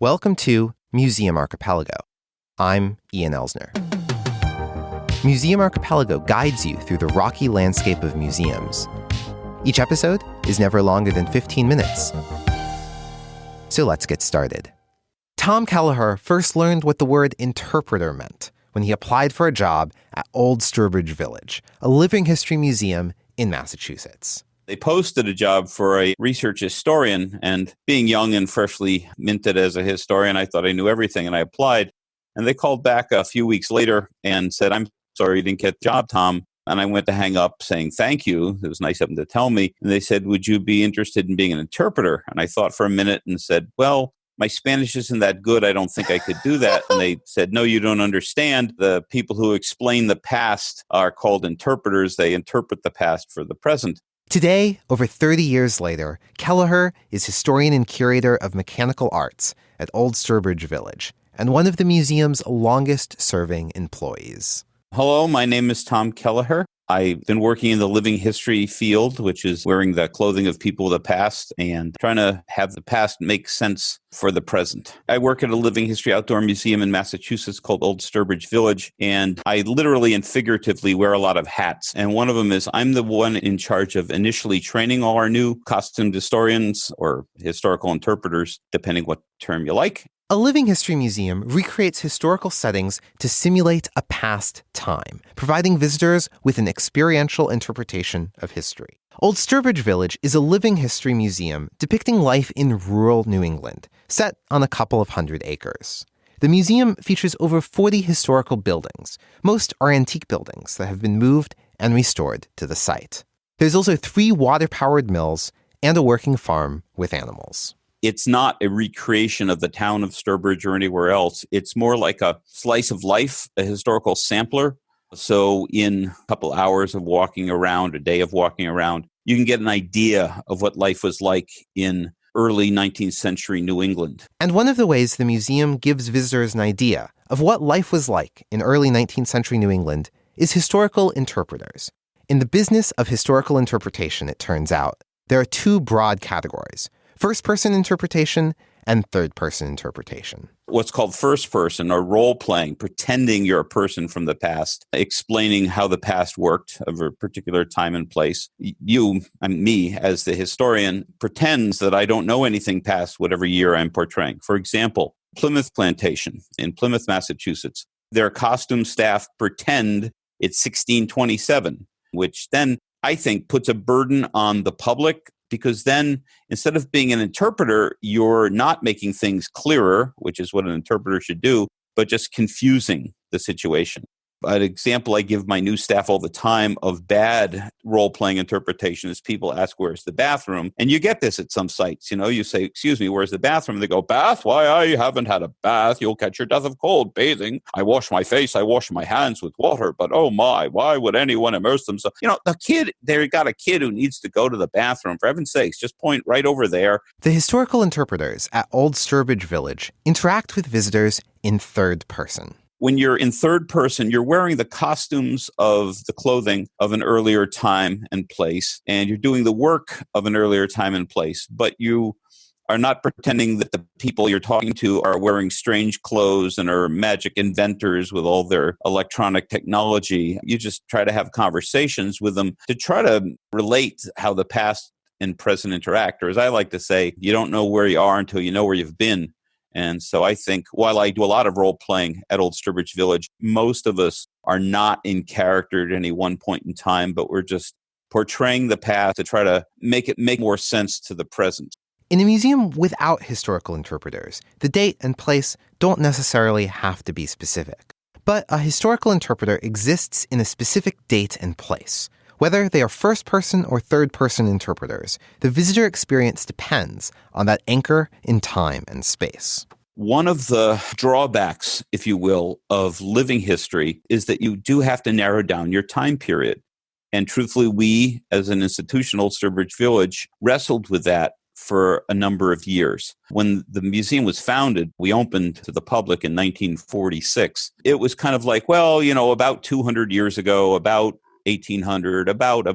Welcome to Museum Archipelago. I'm Ian Elsner. Museum Archipelago guides you through the rocky landscape of museums. Each episode is never longer than 15 minutes. So let's get started. Tom Kelleher first learned what the word interpreter meant when he applied for a job at Old Sturbridge Village, a living history museum in Massachusetts. They posted a job for a research historian, and being young and freshly minted as a historian, I thought I knew everything, and I applied. And they called back a few weeks later and said, "I'm sorry you didn't get the job, Tom." And I went to hang up saying, "Thank you. It was nice of them to tell me." And they said, "Would you be interested in being an interpreter?" And I thought for a minute and said, "Well, my Spanish isn't that good. I don't think I could do that." And they said, "No, you don't understand. The people who explain the past are called interpreters. They interpret the past for the present." Today, over 30 years later, Kelleher is historian and curator of mechanical arts at Old Sturbridge Village and one of the museum's longest-serving employees. Hello, my name is Tom Kelleher. I've been working in the living history field, which is wearing the clothing of people of the past and trying to have the past make sense for the present. I work at a living history outdoor museum in Massachusetts called Old Sturbridge Village, and I literally and figuratively wear a lot of hats. And one of them is I'm the one in charge of initially training all our new costumed historians or historical interpreters, depending what term you like. A living history museum recreates historical settings to simulate a past time, providing visitors with an experiential interpretation of history. Old Sturbridge Village is a living history museum depicting life in rural New England, set on a couple of hundred acres. The museum features over 40 historical buildings. Most are antique buildings that have been moved and restored to the site. There's also 3 water-powered mills and a working farm with animals. It's not a recreation of the town of Sturbridge or anywhere else. It's more like a slice of life, a historical sampler. So in a couple hours of walking around, a day of walking around, you can get an idea of what life was like in early 19th century New England. And one of the ways the museum gives visitors an idea of what life was like in early 19th century New England is historical interpreters. In the business of historical interpretation, it turns out, there are 2 broad categories: first-person interpretation and third-person interpretation. What's called first-person or role-playing, pretending you're a person from the past, explaining how the past worked of a particular time and place. You, and me, as the historian, pretends that I don't know anything past whatever year I'm portraying. For example, Plymouth Plantation in Plymouth, Massachusetts. Their costume staff pretend it's 1627, which then, I think, puts a burden on the public, because then instead of being an interpreter, you're not making things clearer, which is what an interpreter should do, but just confusing the situation. An example I give my new staff all the time of bad role-playing interpretation is people ask, "Where's the bathroom?" And you get this at some sites. You say, "Excuse me, where's the bathroom?" They go, "Bath? Why, I haven't had a bath. You'll catch your death of cold bathing. I wash my face, I wash my hands with water, but oh my, why would anyone immerse themselves?" The kid, they got a kid who needs to go to the bathroom. For heaven's sakes, just point right over there. The historical interpreters at Old Sturbridge Village interact with visitors in third person. When you're in third person, you're wearing the costumes of the clothing of an earlier time and place, and you're doing the work of an earlier time and place, but you are not pretending that the people you're talking to are wearing strange clothes and are magic inventors with all their electronic technology. You just try to have conversations with them to try to relate how the past and present interact, or as I like to say, you don't know where you are until you know where you've been. And so I think while I do a lot of role-playing at Old Sturbridge Village, most of us are not in character at any one point in time, but we're just portraying the past to try to make it make more sense to the present. In a museum without historical interpreters, the date and place don't necessarily have to be specific. But a historical interpreter exists in a specific date and place. Whether they are first-person or third-person interpreters, the visitor experience depends on that anchor in time and space. One of the drawbacks, if you will, of living history is that you do have to narrow down your time period. And truthfully, we, as an institution, Old Sturbridge Village, wrestled with that for a number of years. When the museum was founded, we opened to the public in 1946. It was kind of like, well, about 200 years ago, about 1800, about.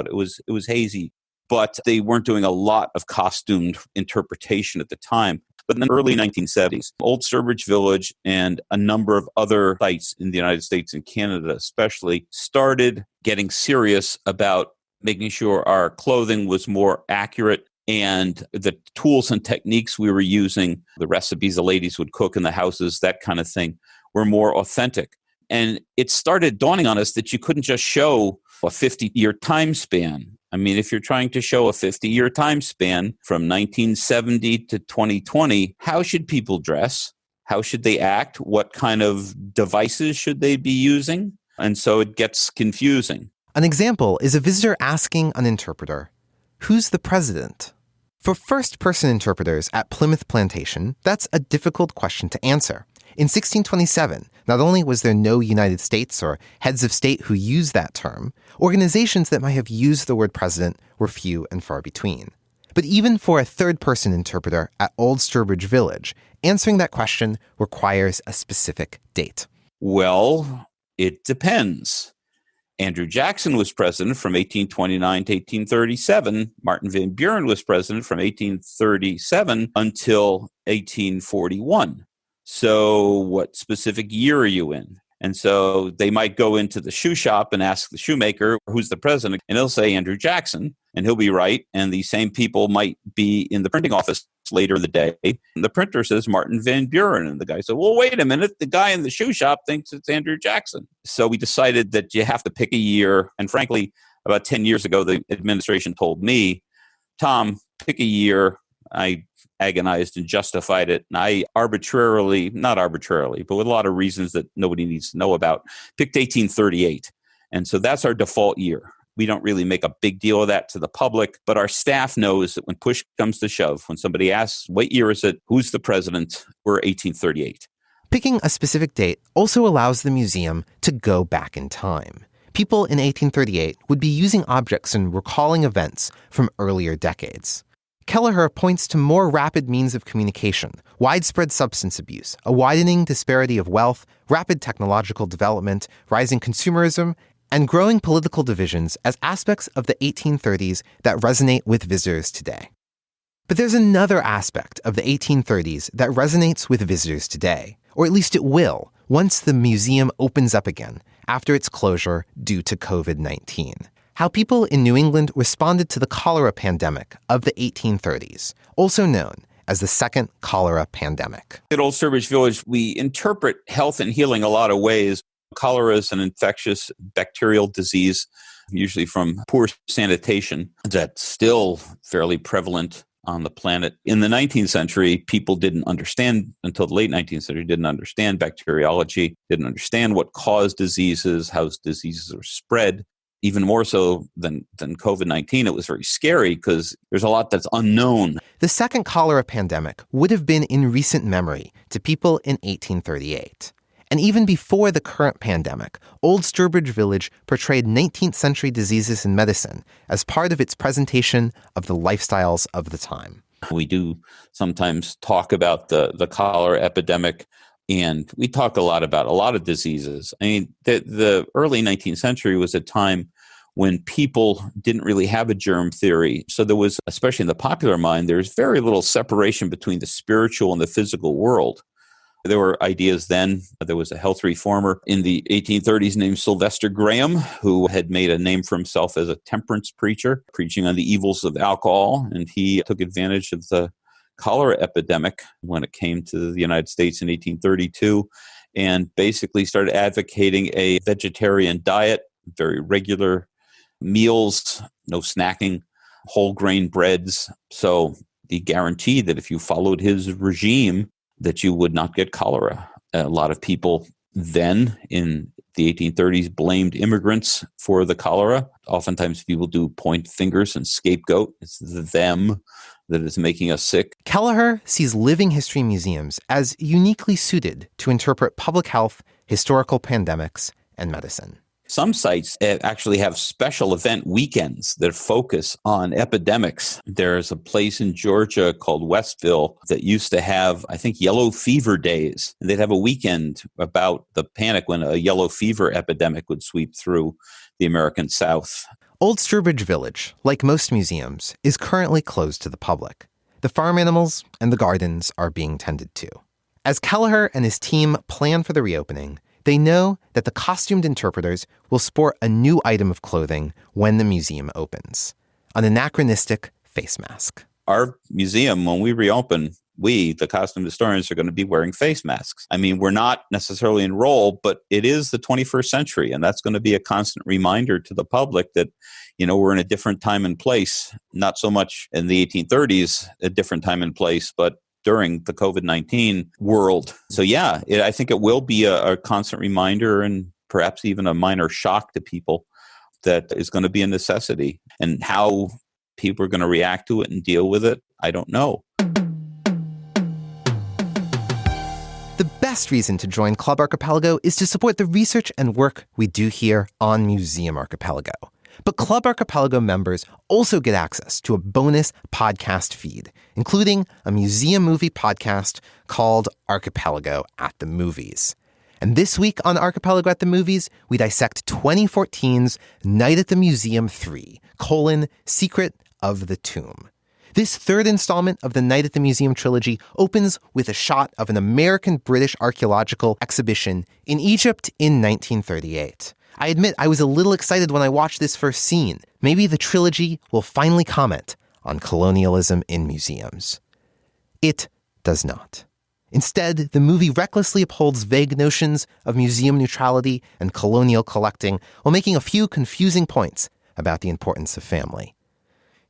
It was hazy. But they weren't doing a lot of costumed interpretation at the time. But in the early 1970s, Old Sturbridge Village and a number of other sites in the United States and Canada especially started getting serious about making sure our clothing was more accurate and the tools and techniques we were using, the recipes the ladies would cook in the houses, that kind of thing, were more authentic. And it started dawning on us that you couldn't just show a 50-year time span. I mean, if you're trying to show a 50-year time span from 1970 to 2020, how should people dress? How should they act? What kind of devices should they be using? And so it gets confusing. An example is a visitor asking an interpreter, "Who's the president?" For first-person interpreters at Plymouth Plantation, that's a difficult question to answer. In 1627, not only was there no United States or heads of state who used that term, organizations that might have used the word president were few and far between. But even for a third-person interpreter at Old Sturbridge Village, answering that question requires a specific date. Well, it depends. Andrew Jackson was president from 1829 to 1837. Martin Van Buren was president from 1837 until 1841. So what specific year are you in? And so they might go into the shoe shop and ask the shoemaker, who's the president? And he'll say Andrew Jackson, and he'll be right. And the same people might be in the printing office later in the day. And the printer says Martin Van Buren. And the guy said, well, wait a minute. The guy in the shoe shop thinks it's Andrew Jackson. So we decided that you have to pick a year. And frankly, about 10 years ago, the administration told me, Tom, pick a year. I agonized and justified it. And I not arbitrarily, but with a lot of reasons that nobody needs to know about, picked 1838. And so that's our default year. We don't really make a big deal of that to the public, but our staff knows that when push comes to shove, when somebody asks, what year is it? Who's the president? We're 1838. Picking a specific date also allows the museum to go back in time. People in 1838 would be using objects and recalling events from earlier decades. Kelleher points to more rapid means of communication, widespread substance abuse, a widening disparity of wealth, rapid technological development, rising consumerism, and growing political divisions as aspects of the 1830s that resonate with visitors today. But there's another aspect of the 1830s that resonates with visitors today, or at least it will, once the museum opens up again after its closure due to COVID-19. How people in New England responded to the cholera pandemic of the 1830s, also known as the Second Cholera Pandemic. At Old Sturbridge Village, we interpret health and healing a lot of ways. Cholera is an infectious bacterial disease, usually from poor sanitation, that's still fairly prevalent on the planet. In the 19th century, people didn't understand, until the late 19th century, didn't understand bacteriology, didn't understand what caused diseases, how diseases are spread. Even more so than COVID-19, it was very scary because there's a lot that's unknown. The Second Cholera Pandemic would have been in recent memory to people in 1838. And even before the current pandemic, Old Sturbridge Village portrayed 19th century diseases in medicine as part of its presentation of the lifestyles of the time. We do sometimes talk about the cholera epidemic, and we talk a lot about a lot of diseases. I mean, the early 19th century was a time when people didn't really have a germ theory. So there was, especially in the popular mind, there's very little separation between the spiritual and the physical world. There were ideas then. There was a health reformer in the 1830s named Sylvester Graham, who had made a name for himself as a temperance preacher, preaching on the evils of alcohol. And he took advantage of the cholera epidemic when it came to the United States in 1832 and basically started advocating a vegetarian diet, very regular meals, no snacking, whole grain breads. So he guaranteed that if you followed his regime, that you would not get cholera. A lot of people then in the 1830s blamed immigrants for the cholera. Oftentimes people do point fingers and scapegoat. It's them that is making us sick. Kelleher sees living history museums as uniquely suited to interpret public health, historical pandemics, and medicine. Some sites actually have special event weekends that focus on epidemics. There's a place in Georgia called Westville that used to have, I think, yellow fever days. They'd have a weekend about the panic when a yellow fever epidemic would sweep through the American South. Old Sturbridge Village, like most museums, is currently closed to the public. The farm animals and the gardens are being tended to. As Kelleher and his team plan for the reopening, they know that the costumed interpreters will sport a new item of clothing when the museum opens, an anachronistic face mask. Our museum, when we reopen, we, the costume historians, are going to be wearing face masks. I mean, we're not necessarily in role, but it is the 21st century, and that's going to be a constant reminder to the public that, we're in a different time and place, not so much in the 1830s, a different time and place, but during the COVID-19 world. So yeah, I think it will be a constant reminder and perhaps even a minor shock to people that is going to be a necessity. And how people are going to react to it and deal with it, I don't know. The best reason to join Club Archipelago is to support the research and work we do here on Museum Archipelago. But Club Archipelago members also get access to a bonus podcast feed, including a museum movie podcast called Archipelago at the Movies. And this week on Archipelago at the Movies, we dissect 2014's Night at the Museum 3, Secret of the Tomb. This third installment of the Night at the Museum trilogy opens with a shot of an American-British archaeological exhibition in Egypt in 1938. I admit I was a little excited when I watched this first scene. Maybe the trilogy will finally comment on colonialism in museums. It does not. Instead, the movie recklessly upholds vague notions of museum neutrality and colonial collecting while making a few confusing points about the importance of family.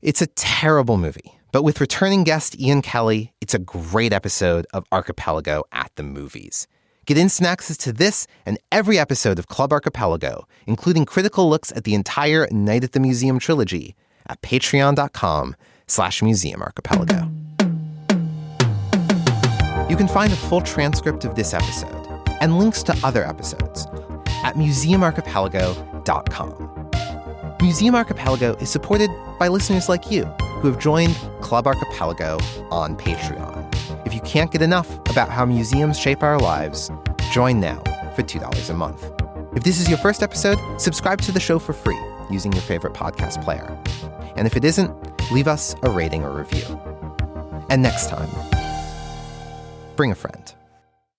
It's a terrible movie, but with returning guest Ian Kelly, it's a great episode of Archipelago at the Movies. Get instant access to this and every episode of Club Archipelago, including critical looks at the entire Night at the Museum trilogy at patreon.com/museumarchipelago. You can find a full transcript of this episode and links to other episodes at museumarchipelago.com. Museum Archipelago is supported by listeners like you who have joined Club Archipelago on Patreon. If you can't get enough about how museums shape our lives, join now for $2 a month. If this is your first episode, subscribe to the show for free using your favorite podcast player. And if it isn't, leave us a rating or review. And next time, bring a friend.